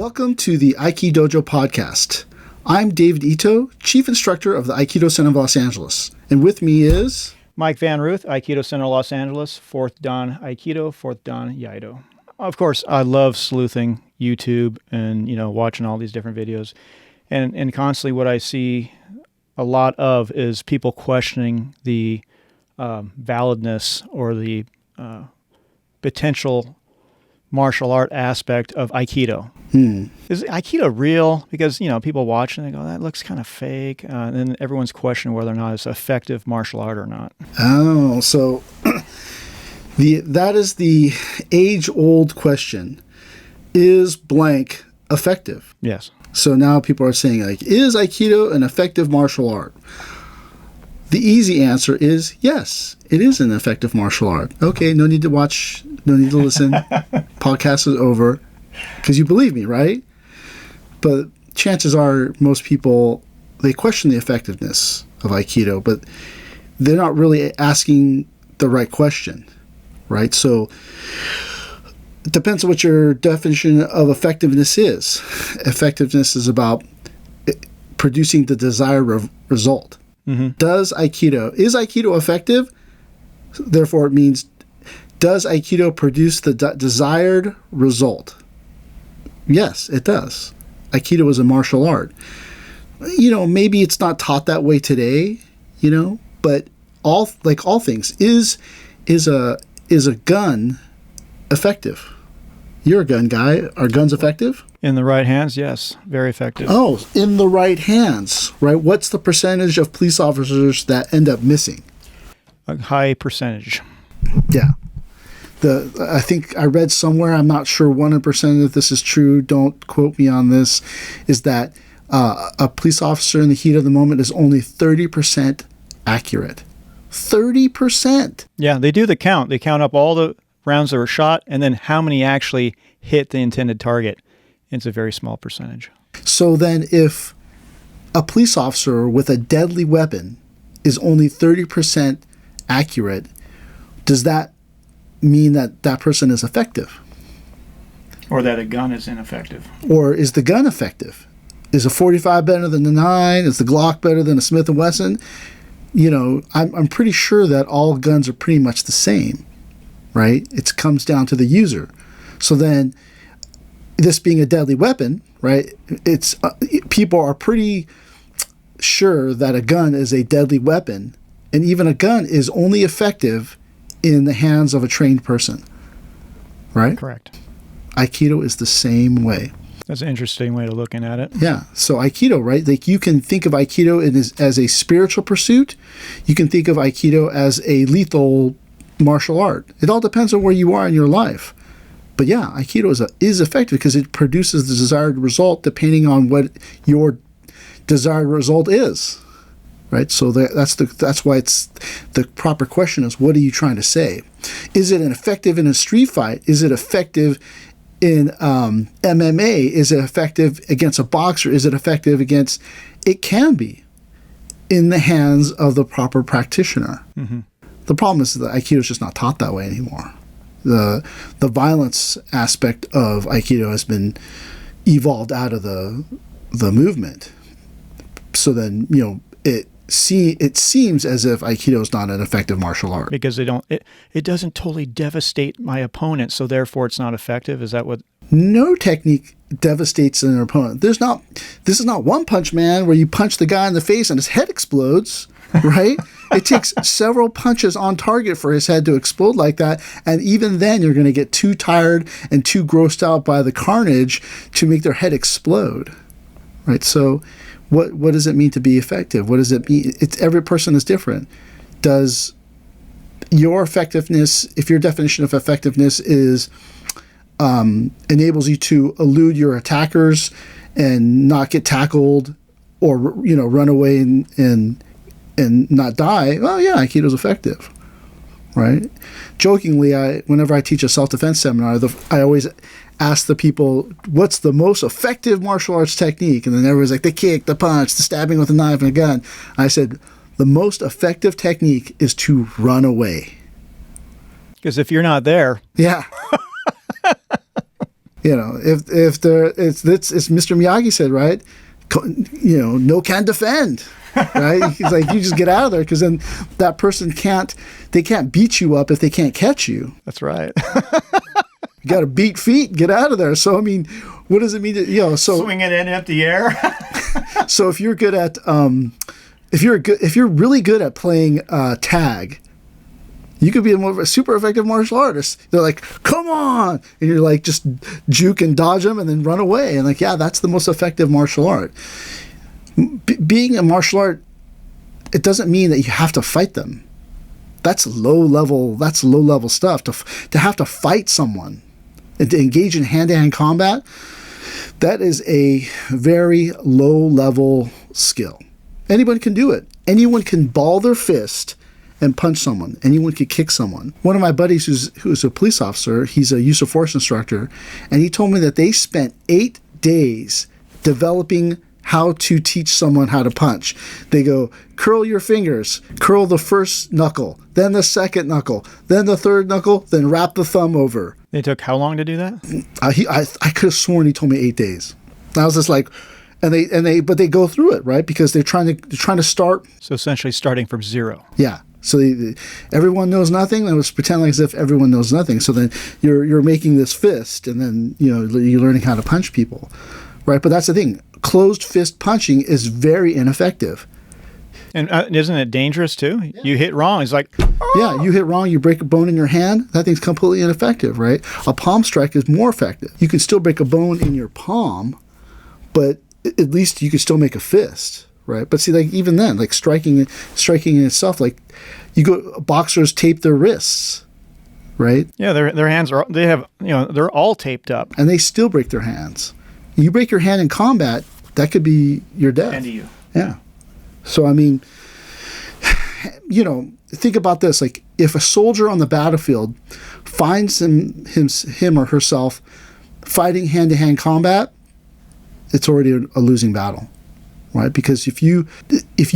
Welcome to the Aiki Dojo Podcast. I'm David Ito, Chief Instructor of the Aikido Center of Los Angeles. And with me is... Mike Van Ruth, Aikido Center Los Angeles, 4th Dan Aikido, 4th Dan Iaido. Of course, I love sleuthing YouTube and, watching all these different videos. And constantly what I see a lot of is people questioning the validness or the potential martial art aspect of Aikido. Is Aikido real? Because, people watch and they go, that looks kind of fake. And then everyone's questioning whether or not it's effective martial art or not. Oh, so that is the age-old question. Is blank effective? Yes. So now people are saying, is Aikido an effective martial art? The easy answer is yes, it is an effective martial art. Okay, no need to watch, no need to listen. Podcast is over. Because you believe me, right? But chances are most people, they question the effectiveness of Aikido, but they're not really asking the right question, right? So it depends on what your definition of effectiveness is. Effectiveness is about producing the desired result. Mm-hmm. Is Aikido effective? Therefore, it means, does Aikido produce the desired result? Yes, it does. Aikido is a martial art. Maybe it's not taught that way today, but all things, is a gun effective? You're a gun guy. Are guns effective? In the right hands, yes. Very effective. Oh, in the right hands, right? What's the percentage of police officers that end up missing? A high percentage. Yeah. I think I read somewhere, I'm not sure 100% if this is true, don't quote me on this, is that a police officer in the heat of the moment is only 30% accurate. 30%! Yeah, they do the count. They count up all the rounds that were shot and then how many actually hit the intended target. It's a very small percentage. So then if a police officer with a deadly weapon is only 30% accurate, does that mean that that person is effective? Or that a gun is ineffective? Or is the gun effective? Is a 45 better than the 9? Is the Glock better than a Smith & Wesson? I'm pretty sure that all guns are pretty much the same, right? It comes down to the user. So then, this being a deadly weapon, right, it's people are pretty sure that a gun is a deadly weapon, and even a gun is only effective in the hands of a trained person, right? Correct. Aikido is the same way. That's an interesting way of looking at it. Yeah. So Aikido, right? You can think of Aikido as a spiritual pursuit. You can think of Aikido as a lethal martial art. It all depends on where you are in your life. But yeah, Aikido is effective because it produces the desired result depending on what your desired result is. Right, so that's why it's the proper question is, what are you trying to say? Is it effective in a street fight? Is it effective in MMA? Is it effective against a boxer? Is it effective against? It can be in the hands of the proper practitioner. Mm-hmm. The problem is that Aikido is just not taught that way anymore. The violence aspect of Aikido has been evolved out of the movement. So then it seems as if Aikido is not an effective martial art. Because it doesn't totally devastate my opponent, so therefore it's not effective? Is that what? No technique devastates an opponent. This is not One Punch Man where you punch the guy in the face and his head explodes, right? It takes several punches on target for his head to explode like that, and even then you're going to get too tired and too grossed out by the carnage to make their head explode, right? So What does it mean to be effective? What does it mean? Every person is different. Does your effectiveness, if your definition of effectiveness is enables you to elude your attackers and not get tackled, or run away and not die? Well, yeah, Aikido's effective, right? Jokingly, whenever I teach a self-defense seminar, I always ask the people, what's the most effective martial arts technique? And then everyone's like, the kick, the punch, the stabbing with a knife and a gun. I said, the most effective technique is to run away. Because if you're not there... Yeah. if there, it's Mr. Miyagi said, right? No can defend, right? He's like, you just get out of there, because then that person can't beat you up if they can't catch you. That's right. You got to beat feet, get out of there. So, I mean, what does it mean to, swing it in empty air. So if you're good at, if you're really good at playing tag, you could be a super effective martial artist. They're like, come on! And you're like, just juke and dodge them and then run away. And like, yeah, that's the most effective martial art. Being a martial art, it doesn't mean that you have to fight them. That's low level stuff. To have to fight someone and to engage in hand-to-hand combat, that is a very low level skill. Anyone can do it. Anyone can ball their fist and punch someone. Anyone could kick someone. One of my buddies who's a police officer, he's a use of force instructor, and he told me that they spent 8 days developing how to teach someone how to punch. They go, curl your fingers, curl the first knuckle, then the second knuckle, then the third knuckle, then wrap the thumb over. They took how long to do that? I could have sworn he told me 8 days. I was just like, but they go through it, right? Because they're trying to start. So essentially starting from zero. Yeah. So everyone knows nothing. Let's pretend like as if everyone knows nothing. So then you're making this fist, and then you're learning how to punch people, right? But that's the thing. Closed fist punching is very ineffective. And isn't it dangerous too? Yeah. You hit wrong, it's like, oh! Yeah, you hit wrong, you break a bone in your hand. That thing's completely ineffective, right? A palm strike is more effective. You can still break a bone in your palm, but at least you can still make a fist. Right, but see, like even then, like striking in itself, like boxers tape their wrists, right? Yeah, their hands they're all taped up, and they still break their hands. You break your hand in combat, that could be your death. End of you. Yeah. So I mean, think about this: like if a soldier on the battlefield finds him or herself fighting hand-to-hand combat, it's already a losing battle. Right, because if you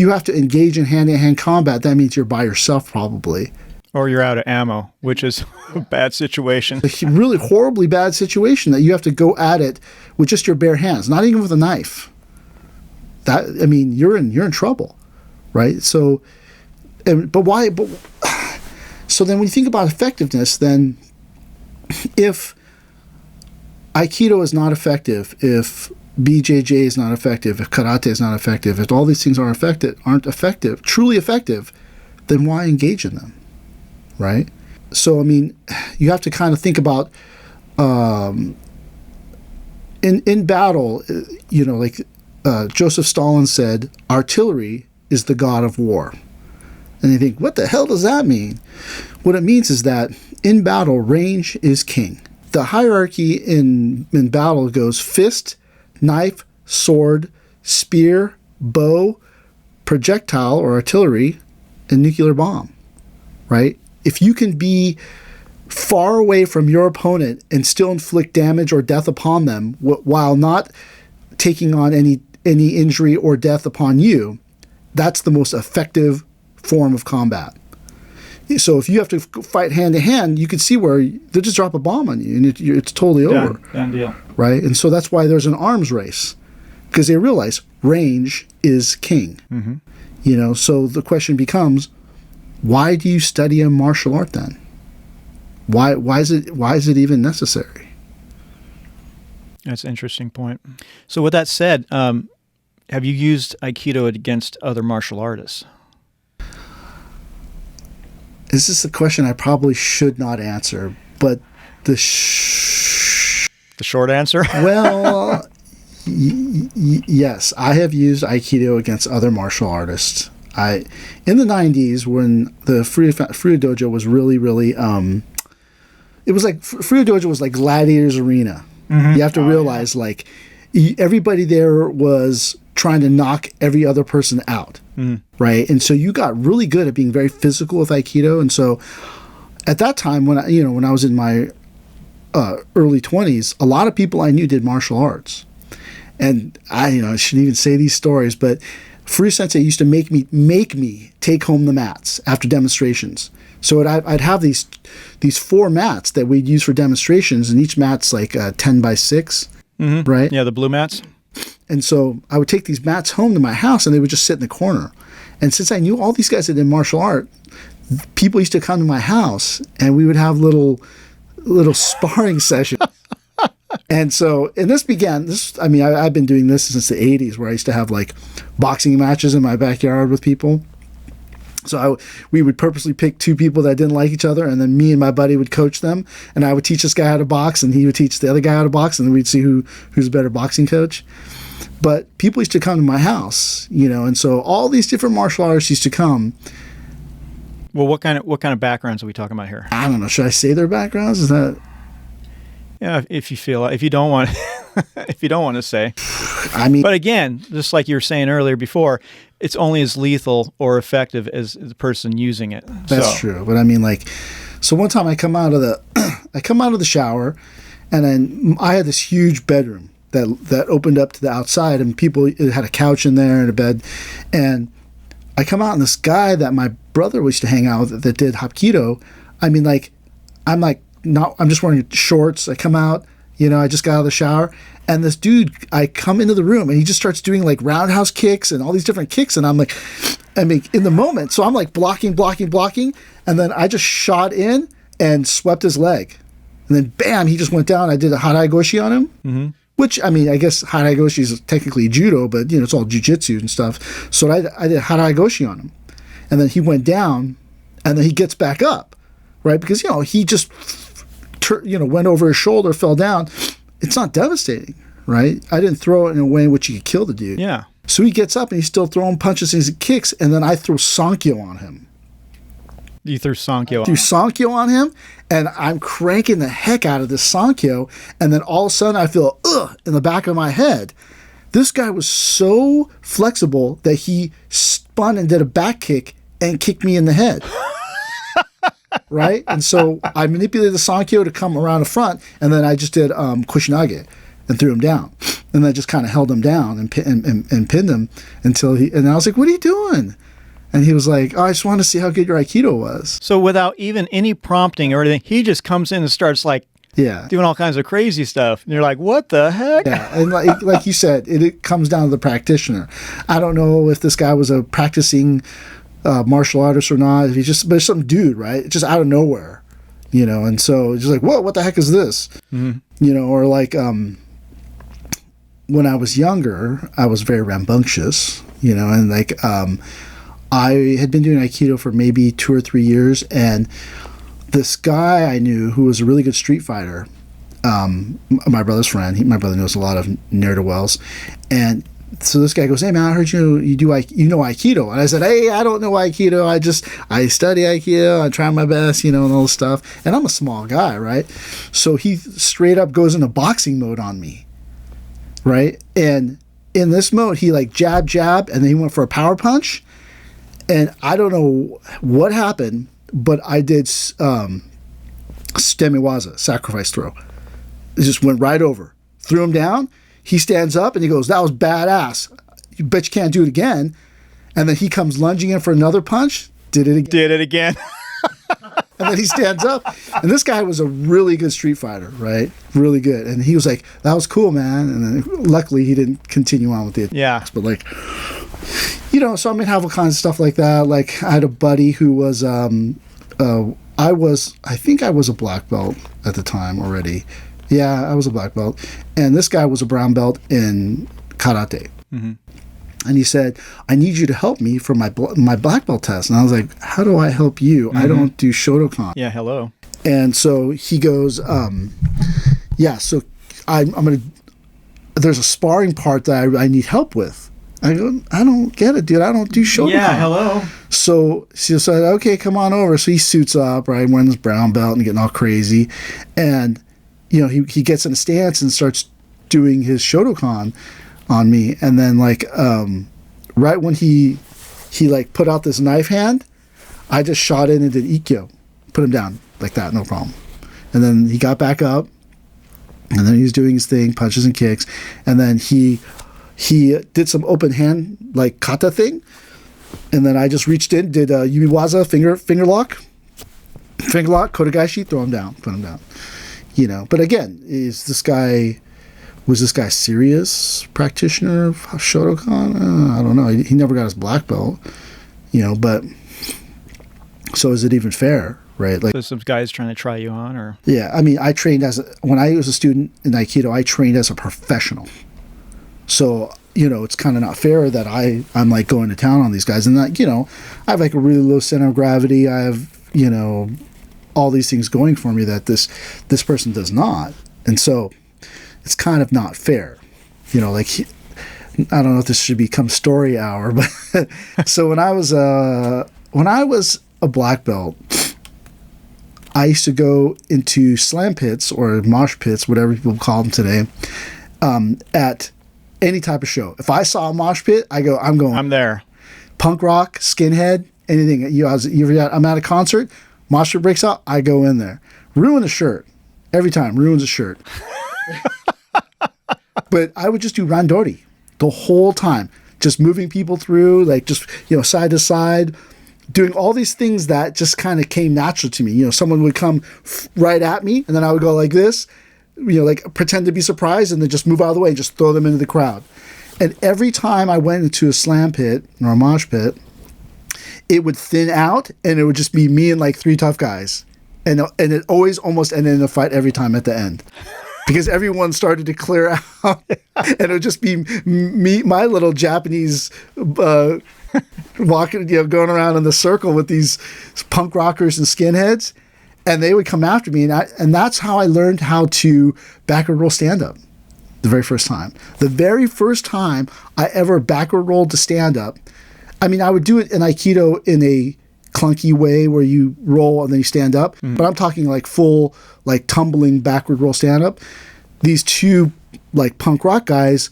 have to engage in hand-to-hand combat, that means you're by yourself probably. Or you're out of ammo, which is a bad situation. A really horribly bad situation that you have to go at it with just your bare hands, not even with a knife. You're in trouble, right? So, but why? But so then when you think about effectiveness, then if Aikido is not effective, if BJJ is not effective, if karate is not effective, if all these things aren't effective, truly effective, then why engage in them, right? So, I mean, you have to kind of think about in battle, like Joseph Stalin said, artillery is the god of war. And you think, what the hell does that mean? What it means is that in battle, range is king. The hierarchy in battle goes fist, knife, sword, spear, bow, projectile or artillery, and nuclear bomb, right? If you can be far away from your opponent and still inflict damage or death upon them while not taking on any injury or death upon you, that's the most effective form of combat. So if you have to fight hand to hand, you can see where they'll just drop a bomb on you, and it's totally over. Done deal. Right? And so that's why there's an arms race, because they realize range is king. Mm-hmm. So the question becomes, why do you study a martial art then? Why is it even necessary? That's an interesting point. So with that said, have you used Aikido against other martial artists? This is a question I probably should not answer, but the short answer? Well, yes, I have used Aikido against other martial artists. In the 90s, when the Fruya Dojo was really, really, it was like, Fruya Dojo was like Gladiator's Arena. Mm-hmm. You have to realize, like, everybody there was trying to knock every other person out, right? And so you got really good at being very physical with Aikido. And so at that time, when I was in my early 20s, a lot of people I knew did martial arts. And I shouldn't even say these stories, but Furi Sensei used to make me take home the mats after demonstrations. So I'd have these 4 mats that we'd use for demonstrations, and each mat's like 10 by 6, right? Yeah, the blue mats. And so I would take these mats home to my house, and they would just sit in the corner. And since I knew all these guys that did martial art, people used to come to my house, and we would have little sparring sessions. And so, and this began, I've been doing this since the 80s, where I used to have like boxing matches in my backyard with people. So we would purposely pick 2 people that didn't like each other, and then me and my buddy would coach them, and I would teach this guy how to box, and he would teach the other guy how to box, and then we'd see who's a better boxing coach. But people used to come to my house, and so all these different martial artists used to come. Well, what kind of backgrounds are we talking about here? I don't know. Should I say their backgrounds? Is that? Yeah, if you don't want, if you don't want to say. But again, just like you were saying earlier before, it's only as lethal or effective as the person using it. That's true. But so one time I come out of the shower, and then I had this huge bedroom that opened up to the outside, and it had a couch in there and a bed, and I come out, and this guy that my brother used to hang out with that did Hapkido, I'm just wearing shorts. I come out, I just got out of the shower, and this dude, I come into the room, and he just starts doing like roundhouse kicks and all these different kicks, and I'm like, in the moment, so I'm like blocking, and then I just shot in and swept his leg, and then bam, he just went down. I did a Harai Goshi on him, which, I guess Harai Goshi is technically judo, but it's all jujitsu and stuff. So I did Harai Goshi on him, and then he went down, and then he gets back up, right? Because he just went over his shoulder, fell down. It's not devastating, right? I didn't throw it in a way in which you could kill the dude. Yeah. So he gets up, and he's still throwing punches and kicks, and then I throw Sankyo on him. You threw Sankyo on him, and I'm cranking the heck out of this Sankyo, and then all of a sudden I feel in the back of my head. This guy was so flexible that he spun and did a back kick and kicked me in the head. Right? And so I manipulated the Sankyo to come around the front, and then I just did Kushinage and threw him down. And I just kind of held him down and pinned him until and I was like, "What are you doing?" And he was like, "Oh, I just wanted to see how good your Aikido was." So without even any prompting or anything, he just comes in and starts doing all kinds of crazy stuff. And you're like, what the heck? Yeah, and like you said, it comes down to the practitioner. I don't know if this guy was a practicing martial artist or not. But it's some dude, right? Just out of nowhere, And so it's just like, whoa, what the heck is this? Mm-hmm. Or like when I was younger, I was very rambunctious, and like I had been doing Aikido for maybe 2 or 3 years, and this guy I knew who was a really good street fighter, my brother's friend, my brother knows a lot of ne'er-do-wells, and so this guy goes, "Hey man, I heard you know Aikido." And I said, "Hey, I don't know Aikido. I study Aikido. I try my best, and all this stuff." And I'm a small guy, right? So he straight up goes into boxing mode on me, right? And in this mode, he like jab, and then he went for a power punch. And I don't know what happened, but I did Stemiwaza, sacrifice throw. It just went right over. Threw him down. He stands up and he goes, "That was badass. You bet you can't do it again." And then he comes lunging in for another punch. Did it again. And then he stands up. And this guy was a really good street fighter, right? Really good. And he was like, "That was cool, man." And then luckily he didn't continue on with it. Yeah. But like, so I have all kinds of stuff like that. Like I had a buddy who was, I think I was a black belt at the time already. Yeah, I was a black belt. And this guy was a brown belt in karate. Mm-hmm. And he said, "I need you to help me for my black belt test." And I was like, "How do I help you? Mm-hmm. I don't do Shotokan." Yeah, hello. And so he goes, so I'm going to, there's a sparring part that I need help with. I go, "I don't get it, dude. I don't do Shotokan." Yeah, hello. So she said, "Okay, come on over." So he suits up, right, wearing this brown belt and getting all crazy. And, he gets in a stance and starts doing his Shotokan on me. And then, like, right when he like, put out this knife hand, I just shot in and did Ikkyo. Put him down like that, no problem. And then he got back up, and then he was doing his thing, punches and kicks. And then he he did some open hand, like kata thing. And then I just reached in, did a yumiwaza finger lock, kotegaeshi, throw him down, put him down. You know, but again, was this guy a serious practitioner of Shotokan? I don't know. He never got his black belt, you know, but so is it even fair, right? Like, So some guys trying to try you on, or? yeah, I mean, when I was a student in Aikido, I trained as a professional. So, you know, it's kind of not fair that I'm like going to town on these guys. And that, you know, I have like a really low center of gravity. I have, you know, all these things going for me that this person does not. And so it's kind of not fair. You know, like, I don't know if this should become story hour, but so when I was a black belt, I used to go into slam pits or mosh pits, whatever people call them today, at any type of show. If I saw a mosh pit, I'm going. I'm there. Punk rock, skinhead, anything. I'm at a concert, mosh pit breaks out, I go in there. Ruin a shirt. Every time, ruins a shirt. But I would just do randori the whole time. Just moving people through, like just, you know, side to side, doing all these things that just kind of came natural to me. You know, someone would come right at me, and then I would go like this, you know, like pretend to be surprised, and then just move out of the way and just throw them into the crowd. And every time I went into a slam pit or a mosh pit, it would thin out, and it would just be me and like 3 tough guys. And it always almost ended in a fight every time at the end. Because everyone started to clear out, and it would just be me, my little Japanese walking, you know, going around in the circle with these punk rockers and skinheads, and they would come after me, and that's how I learned how to backward roll stand up. The very first time I ever backward rolled to stand up. I mean, I would do it in Aikido in a clunky way where you roll and then you stand up, but I'm talking like full, like tumbling backward roll stand up. These 2 like punk rock guys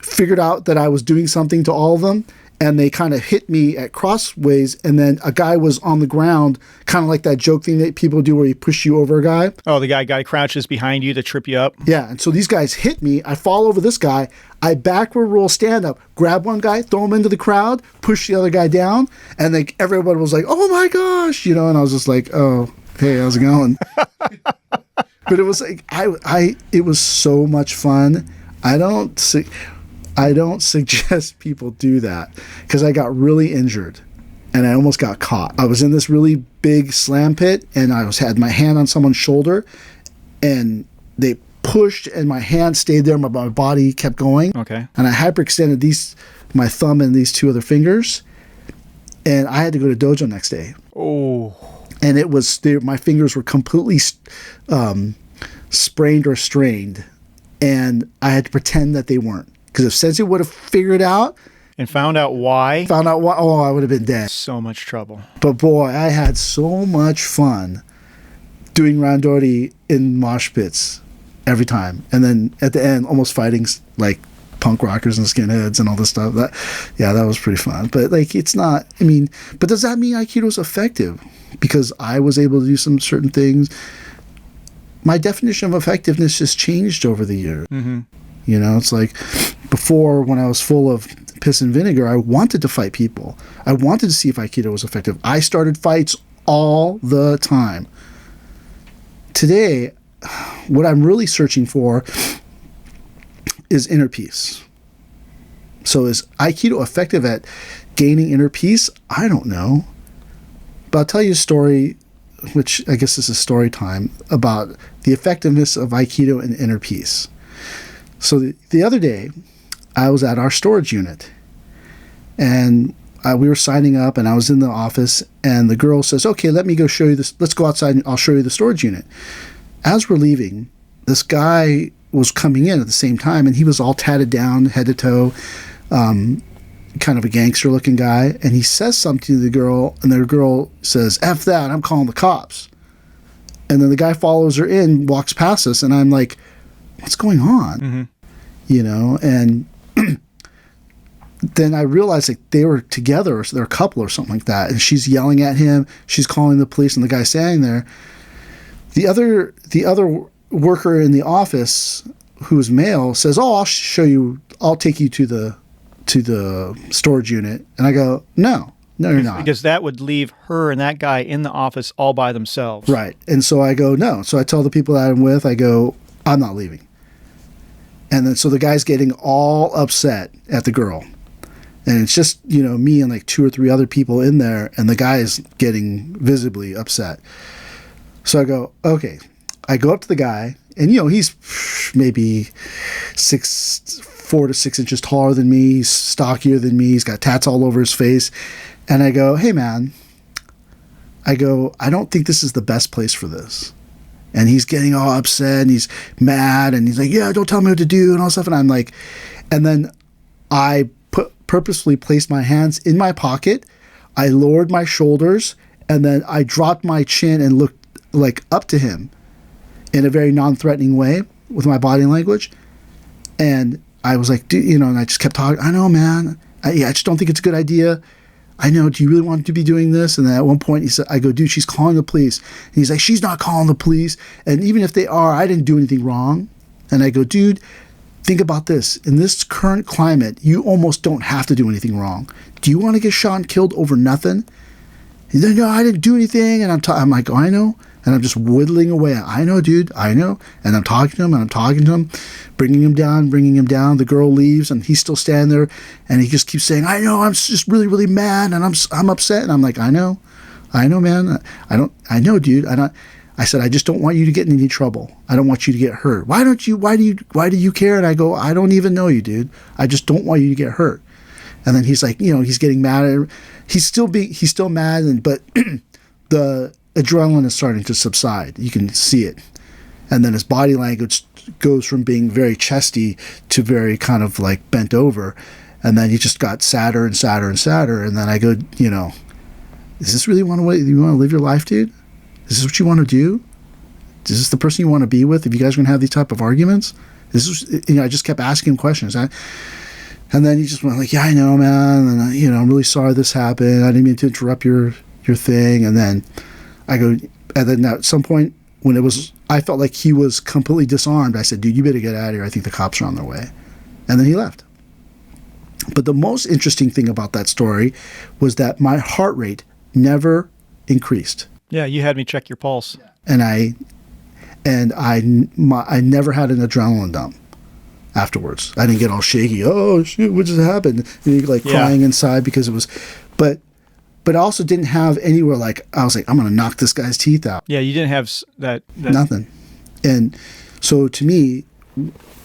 figured out that I was doing something to all of them, and they kind of hit me at crossways, and then a guy was on the ground, kind of like that joke thing that people do where you push you over a guy. Oh, the guy crouches behind you to trip you up. Yeah, and so these guys hit me. I fall over this guy. I backward roll stand up, grab one guy, throw him into the crowd, push the other guy down, and like everybody was like, "Oh my gosh," you know, and I was just like, "Oh, hey, how's it going?" But it was like it was so much fun. I don't suggest people do that because I got really injured and I almost got caught. I was in this really big slam pit, and I had my hand on someone's shoulder, and they pushed and my hand stayed there. My body kept going. Okay. And I hyperextended my thumb and these 2 other fingers, and I had to go to dojo next day. Oh. And it was my fingers were completely sprained or strained, and I had to pretend that they weren't. Because if Sensei would have figured out And found out why, oh, I would have been dead. so much trouble. But boy, I had so much fun doing randori in mosh pits every time. And then at the end, almost fighting like punk rockers and skinheads and all this stuff. That was pretty fun. But like, it's not, I mean, but does that mean Aikido's effective? Because I was able to do some certain things. My definition of effectiveness has changed over the years. Mm-hmm. You know, it's like before, when I was full of piss and vinegar, I wanted to fight people. I wanted to see if Aikido was effective. I started fights all the time. Today, what I'm really searching for is inner peace. So is Aikido effective at gaining inner peace? I don't know. But I'll tell you a story, which I guess this is story time, about the effectiveness of Aikido and inner peace. So the other day, I was at our storage unit, and we were signing up, and I was in the office, and the girl says, "Okay, let me go show you this. Let's go outside, and I'll show you the storage unit." As we're leaving, this guy was coming in at the same time, and he was all tatted down, head to toe, kind of a gangster-looking guy, and he says something to the girl, and the girl says, "F that, I'm calling the cops." And then the guy follows her in, walks past us, and I'm like, what's going on? Mm-hmm. You know, and then I realized like they were together, or they're a couple or something like that, and she's yelling at him, she's calling the police, and the guy's standing there. The other worker in the office who's male, says, "Oh, I'll show you. I'll take you to the storage unit." And I go, "No, you're not." Because that would leave her and that guy in the office all by themselves. Right. And so I go, "No." So I tell the people that I'm with, I go, "I'm not leaving." And then so the guy's getting all upset at the girl. And it's just, me and like 2 or 3 other people in there, and the guy is getting visibly upset. So I go, okay. I go up to the guy, and he's maybe 4 to 6 inches taller than me. He's stockier than me. He's got tats all over his face. And I go, "Hey man," I go, "I don't think this is the best place for this." And he's getting all upset, and he's mad, and he's like, "Yeah, don't tell me what to do," and all stuff. And I'm like, and then I purposefully placed my hands in my pocket. I lowered my shoulders, and then I dropped my chin and looked like up to him in a very non-threatening way with my body language. And I was like, dude, and I just kept talking. "I know, man. I just don't think it's a good idea. I know, do you really want to be doing this?" And then at one point I go, "Dude, she's calling the police." And he's like, "She's not calling the police. And even if they are, I didn't do anything wrong." And I go, "Dude, think about this. In this current climate, you almost don't have to do anything wrong. Do you want to get shot and killed over nothing?" He's like, "No, I didn't do anything." And I'm like, "Oh, I know." And I'm just whittling away. "I know, dude. I know." And I'm talking to him, bringing him down. The girl leaves, and he's still standing there, and he just keeps saying, "I know, I'm just really, really mad, and I'm upset." And I'm like, I know, man. I know, dude. I said, "I just don't want you to get in any trouble. I don't want you to get hurt. Why do you care?" And I go, "I don't even know you, dude. I just don't want you to get hurt." And then he's like, he's getting mad at her. He's still mad, but the adrenaline is starting to subside. You can see it. And then his body language goes from being very chesty to very kind of like bent over. And then he just got sadder and sadder and sadder. And then I go, is this really you want to live your life, dude? Is this what you want to do? Is this the person you want to be with if you guys are going to have these type of arguments? I just kept asking him questions. And then he just went like, "Yeah, I know, man. And, I'm really sorry this happened. I didn't mean to interrupt your thing." And then I go, and then at some point when I felt like he was completely disarmed, I said, "Dude, you better get out of here. I think the cops are on their way." And then he left. But the most interesting thing about that story was that my heart rate never increased. Yeah, you had me check your pulse. And I never had an adrenaline dump afterwards. I didn't get all shaky. "Oh, shoot, what just happened?" And crying inside because it was, but I also didn't have anywhere like, I was like, "I'm going to knock this guy's teeth out." Yeah, you didn't have that. Nothing. And so to me,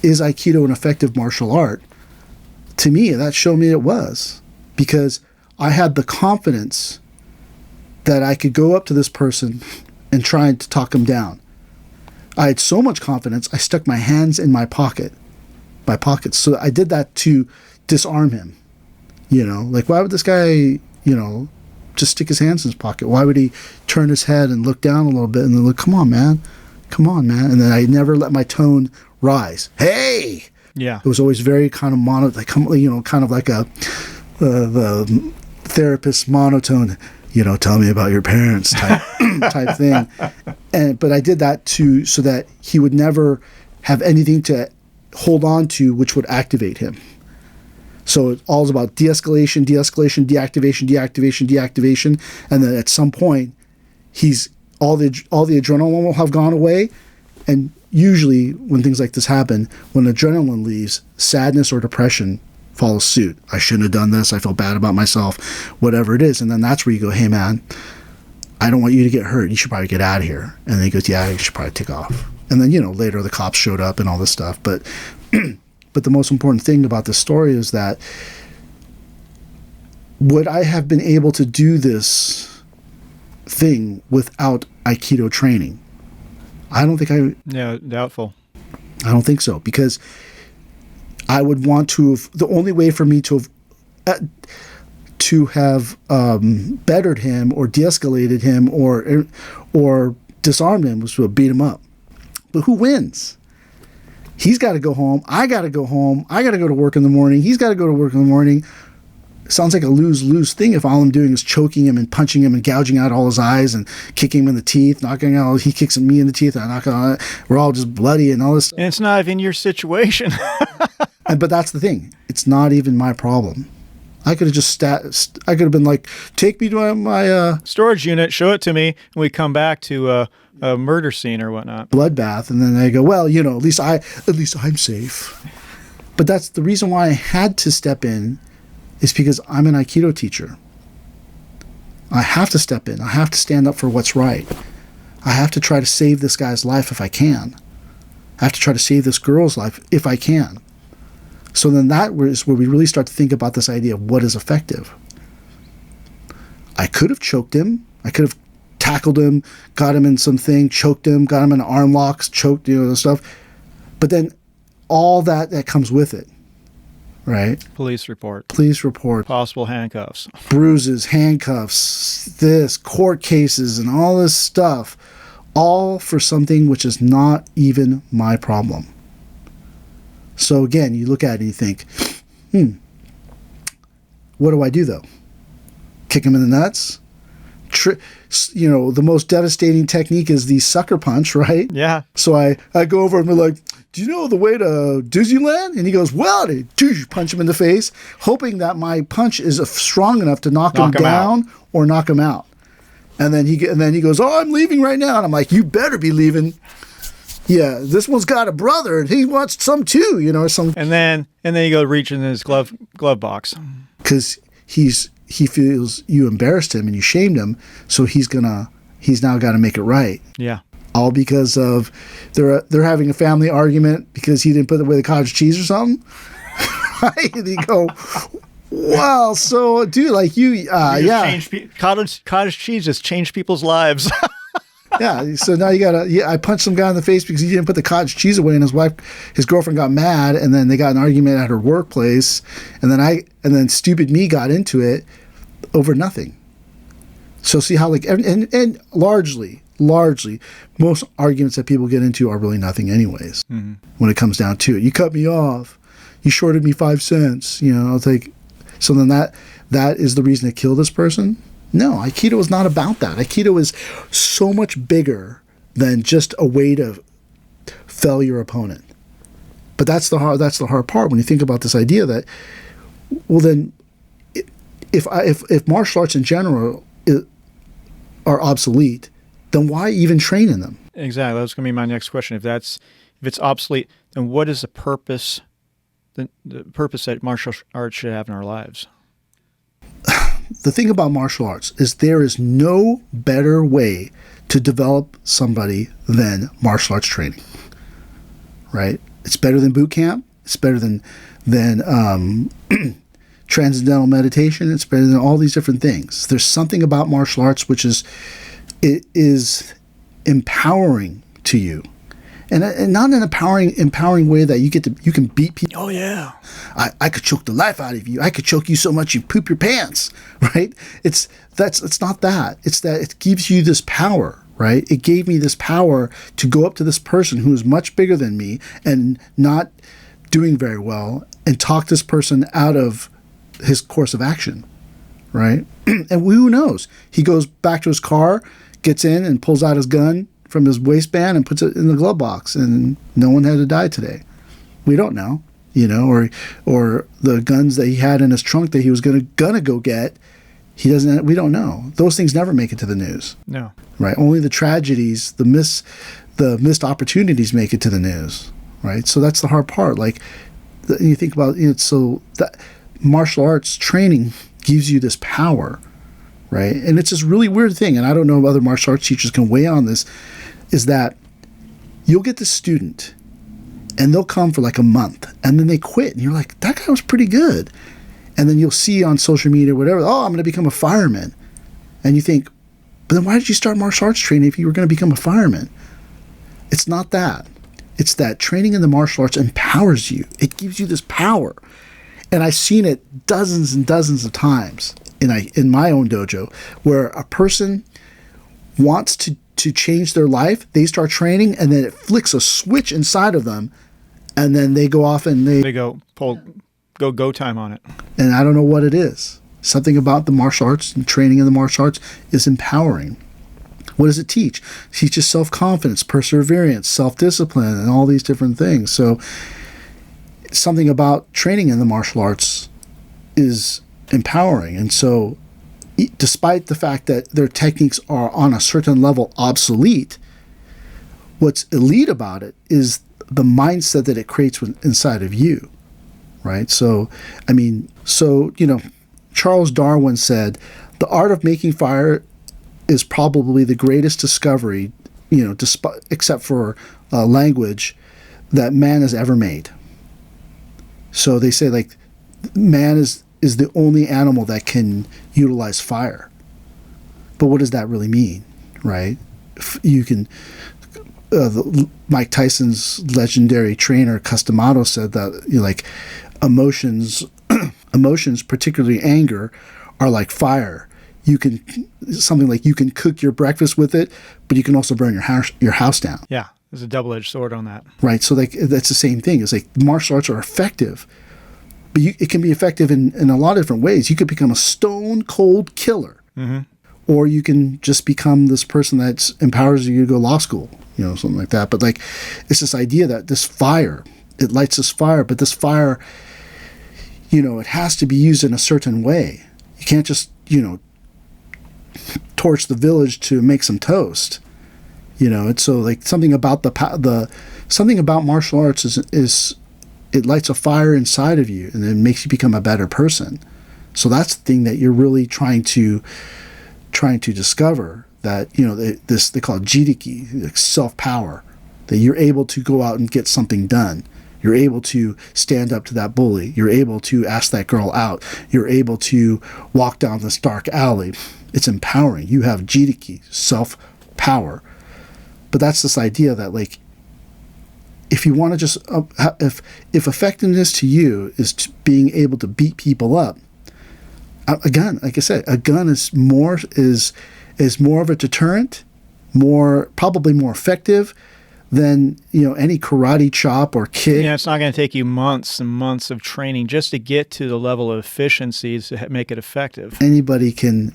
is Aikido an effective martial art? To me, that showed me it was, because I had the confidence that I could go up to this person and try to talk him down. I had so much confidence, I stuck my hands in my pockets. So I did that to disarm him. Why would this guy, just stick his hands in his pocket? Why would he turn his head and look down a little bit and then look, come on, man. And then I never let my tone rise. "Hey!" Yeah. It was always very kind of kind of like the therapist monotone, "Tell me about your parents" type thing. But I did that so that he would never have anything to hold on to which would activate him. So it's all about de-escalation, deactivation, deactivation, and then at some point, all the adrenaline will have gone away, and usually when things like this happen, when adrenaline leaves, sadness or depression follows suit. "I shouldn't have done this. I feel bad about myself," whatever it is, and then that's where you go, "Hey man, I don't want you to get hurt. You should probably get out of here." And then he goes, "Yeah, you should probably take off." And then later the cops showed up and all this stuff, but. But the most important thing about this story is that would I have been able to do this thing without Aikido training? I don't think No, doubtful. I don't think so, because I would want to have, the only way for me to have bettered him or de-escalated him or disarmed him was to have beat him up. But who wins? He's got to go home. I got to go home. I got to go to work in the morning. He's got to go to work in the morning. It sounds like a lose-lose thing if all I'm doing is choking him and punching him and gouging out all his eyes and kicking him in the teeth, knocking out, he kicks me in the teeth and I knock out, we're all just bloody and all this. And it's not even your situation. But that's the thing. It's not even my problem. I could have just I could have been like, take me to my storage unit, show it to me, and we come back to a murder scene or whatnot. Bloodbath, and then I go, well, at least I'm safe. But that's the reason why I had to step in, is because I'm an Aikido teacher. I have to step in. I have to stand up for what's right. I have to try to save this guy's life if I can. I have to try to save this girl's life if I can. So then that is where we really start to think about this idea of what is effective. I could have choked him. I could have tackled him, got him in something, choked him, got him in arm locks, choked, the stuff. But then all that comes with it, right? Police report. Possible handcuffs. Bruises, handcuffs, this, court cases, and all this stuff, all for something which is not even my problem. So again, you look at it and you think, what do I do though? Kick him in the nuts? The most devastating technique is the sucker punch, right? Yeah. So I go over and be like, do you know the way to Disneyland? And he goes, well, punch him in the face, hoping that my punch is strong enough to knock him down or knock him out. And then he goes, oh, I'm leaving right now. And I'm like, you better be leaving. Yeah, this one's got a brother, and he wants some too, or some. And then you go reach in his glove box because he feels you embarrassed him and you shamed him, so he's now got to make it right. Yeah, all because of they're having a family argument because he didn't put away the cottage cheese or something. Right? And you go, wow, so dude, like cottage cheese has changed people's lives. Yeah, so now I punched some guy in the face because he didn't put the cottage cheese away, and his girlfriend got mad, and then they got an argument at her workplace, and then stupid me got into it over nothing. So see how and largely most arguments that people get into are really nothing anyways. Mm-hmm. When it comes down to it, you cut me off, you shorted me 5 cents, I'll take. So then that is the reason to kill this person. No, Aikido is not about that. Aikido is so much bigger than just a way to fell your opponent. But that's the hard part when you think about this idea that, well, then, if martial arts in general are obsolete, then why even train in them? Exactly. That's going to be my next question. If it's obsolete, then what is the purpose that martial arts should have in our lives? The thing about martial arts is there is no better way to develop somebody than martial arts training, right? It's better than boot camp. It's better than transcendental meditation. It's better than all these different things. There's something about martial arts which is empowering to you. And not an empowering way that you can beat people. Oh yeah, I could choke the life out of you. I could choke you so much you poop your pants, right? It's not that. It's that it gives you this power, right? It gave me this power to go up to this person who is much bigger than me and not doing very well and talk this person out of his course of action, right? And who knows? He goes back to his car, gets in and pulls out his gun from his waistband and puts it in the glove box, and no one had to die today. We don't know, or the guns that he had in his trunk that he was gonna go get, we don't know. Those things never make it to the news. No. Right? Only the tragedies, the missed opportunities make it to the news, right? So that's the hard part. Like, you think about it, so that martial arts training gives you this power, right? And it's this really weird thing, and I don't know if other martial arts teachers can weigh on this, is that you'll get the student and they'll come for like a month and then they quit and you're like, that guy was pretty good. And then you'll see on social media or whatever, oh, I'm going to become a fireman. And you think, but then why did you start martial arts training if you were going to become a fireman? It's not that. It's that training in the martial arts empowers you. It gives you this power. And I've seen it dozens and dozens of times in my own dojo, where a person wants to change their life, they start training, and then it flicks a switch inside of them, and then they go off and they go pull go time on it. And I don't know what it is. Something about the martial arts and training in the martial arts is empowering. What does it teach? It teaches self-confidence, perseverance, self-discipline, and all these different things. So something about training in the martial arts is empowering. And so despite the fact that their techniques are on a certain level obsolete, what's elite about it is the mindset that it creates inside of you, right? So, Charles Darwin said, the art of making fire is probably the greatest discovery, except for language, that man has ever made. So they say, like, man is the only animal that can utilize fire. But what does that really mean, right? You can... Mike Tyson's legendary trainer Customato said that emotions, particularly anger, are like fire. You can cook your breakfast with it, but you can also burn your house down. Yeah, there's a double-edged sword on that. Right. So that's the same thing. It's like martial arts are effective, but it can be effective in a lot of different ways. You could become a stone cold killer, or you can just become this person that empowers you to go to law school. Something like that. But it's this idea that this fire, it lights this fire, but this fire, it has to be used in a certain way. You can't just, torch the village to make some toast. It's so something about something about martial arts is it lights a fire inside of you and it makes you become a better person. So that's the thing that you're really trying to discover. That they call it jidiki, self-power, that you're able to go out and get something done. You're able to stand up to that bully. You're able to ask that girl out. You're able to walk down this dark alley. It's empowering. You have jidiki, self-power. But that's this idea that if you want to just if effectiveness to you is being able to beat people up, a gun, like I said, a gun is more of a deterrent, probably more effective than any karate chop or kick. Yeah, it's not going to take you months and months of training just to get to the level of efficiencies to make it effective. Anybody can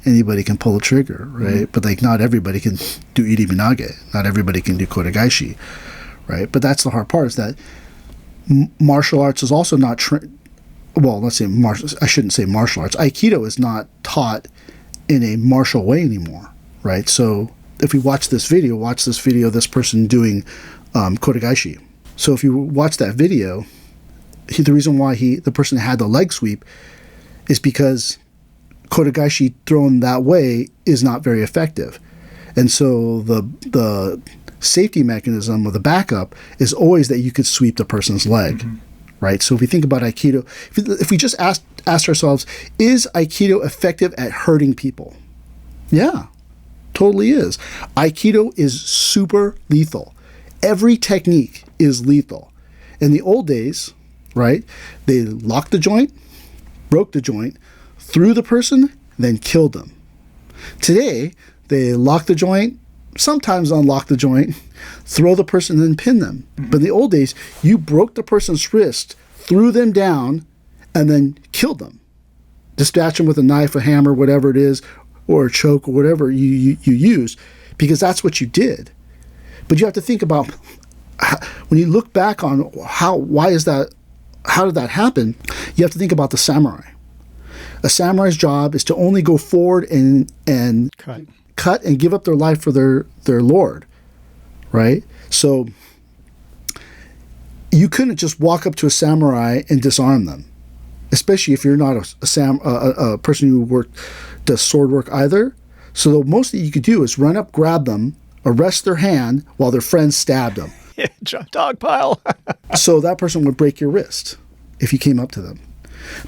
pull a trigger, right? But not everybody can do iri minage. Not everybody can do kotegaishi, right? But that's the hard part, is that martial arts is also not let's say I shouldn't say martial arts. Aikido is not taught in a martial way anymore, right? So if we watch this video of this person doing kotegaishi. So if you watch that video, the reason why the person had the leg sweep is because kotegaishi thrown that way is not very effective. And so the safety mechanism or the backup is always that you could sweep the person's leg, right? So if we think about Aikido, if we just ask ourselves, is Aikido effective at hurting people? Yeah, totally is. Aikido is super lethal. Every technique is lethal. In the old days, right, they locked the joint, broke the joint, threw the person, then killed them. Today, they lock the joint, sometimes unlock the joint, throw the person, then pin them. But in the old days, you broke the person's wrist, threw them down, and then killed them. Dispatch them with a knife, a hammer, whatever it is, or a choke, or whatever you use, because that's what you did. But you have to think about, when you look back on how did that happen, you have to think about the samurai. A samurai's job is to only go forward and cut and give up their life for their lord, right? So you couldn't just walk up to a samurai and disarm them, especially if you're not a person who does sword work either. So the most that you could do is run up, grab them, arrest their hand while their friend stabbed them. Yeah, dog pile. So that person would break your wrist if you came up to them.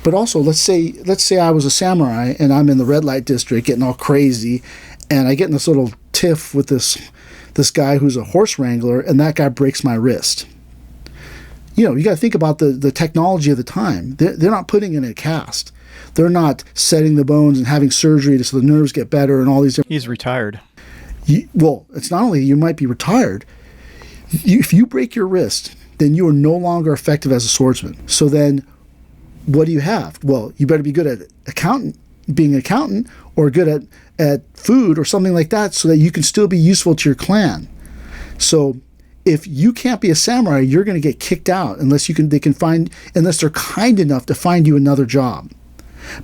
But also, let's say I was a samurai and I'm in the red light district getting all crazy, and I get in this little tiff with this guy who's a horse wrangler, and that guy breaks my wrist. You got to think about the technology of the time. They're not putting in a cast. They're not setting the bones and having surgery so the nerves get better and all these different... He's retired. Well, it's not only you might be retired. If you break your wrist, then you are no longer effective as a swordsman. So then what do you have? Well, you better be good at being an accountant, or good at food or something like that, so that you can still be useful to your clan. So if you can't be a samurai, you're going to get kicked out unless they're kind enough to find you another job.